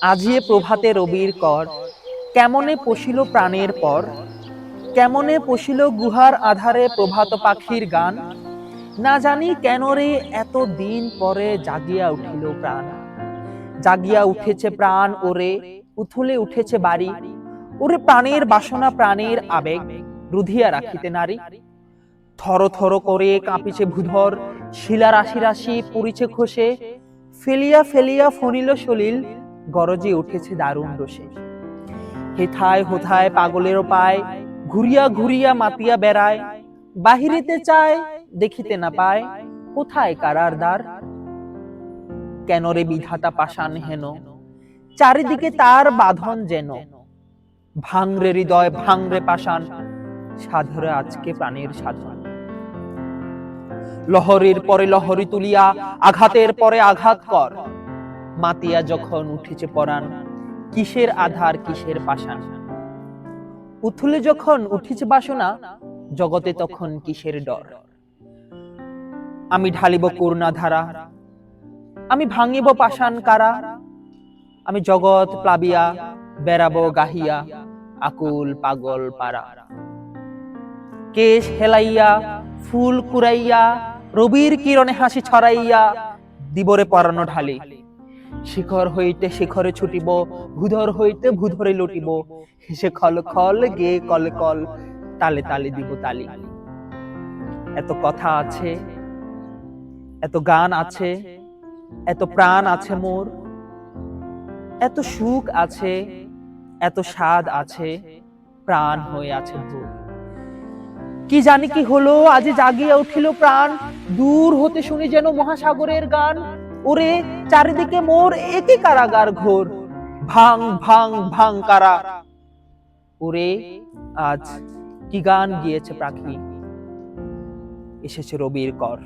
আজিয়ে প্রভাতে রবির কর, কেমনে পশিল প্রাণের পর, কেমনে পশিল গুহার আধারে প্রভাত পাখির গান। না জানি কেন রে এত দিন পরে জাগিয়া উঠিল প্রাণ। জাগিয়া উঠেছে প্রাণ ওরে, উথলে উঠেছে বাড়ি। ওরে প্রাণের বাসনা প্রাণের আবেগ, রুধিয়া রাখিতে নারী। থর থর করে কাঁপিছে ভূধর, শিলা রাশি রাশি পড়িছে খসে। ফেলিয়া ফেলিয়া ফনিল সলিল, গরজে উঠেছে দারুণ রোষে। হেথায় হোথায় পাগলেরও পায়, ঘুরিয়া ঘুরিয়া মাতিয়া বেড়ায়। বাহিরিতে চায়, দেখিতে না পায়, কোথায় কারার দ্বার। কেন রে বিধাতা পাষাণ হেন, চারিদিকে তার বাঁধন যেন। ভাঙরে হৃদয় ভাঙরে পাষাণ, সাধরে আজকে প্রাণের সাধন। লহরীর পরে লহরী তুলিয়া আঘাতের পরে আঘাত কর। মাতিয়া যখন উঠেছে পরাণ, কিসের আধার কিসের পাষাণ। উথলে যখন উঠেছে বাসনা, জগতে তখন কিসের ডর। আমি ঢালিব করুণা ধারা, আমি ভাঙিব পাষাণ কারা। আমি জগৎ প্লাবিয়া বেড়াবো গাহিয়া, আকুল পাগল পারা। কেশ হেলাইয়া ফুল কুড়াইয়া, রবির কিরণে হাসি ছড়াইয়া, দিবরে পরানো ঢালি। শিখর হইতে শিখরে ছুটিব, ভূধর হইতে ভূধরে লুটিব। হেসে খল খল গেয়ে কল কল, তালে তালে দিব তালি। এত কথা আছে, এত গান আছে, এত প্রাণ আছে মোর, এত সুখ আছে, এত স্বাদ আছে, প্রাণ হয়ে আছে ভোর। কি জানি কি হলো, আজি জাগিয়া উঠিল প্রাণ। দূর হতে শুনি যেন মহাসাগরের গান। ওরে চারিদিকে মোর একই কারাগার ঘোর, ভাং ভাং ভাং কারা। ওরে আজ কি গান গিয়েছে পাখি, এসেছে রবির কর।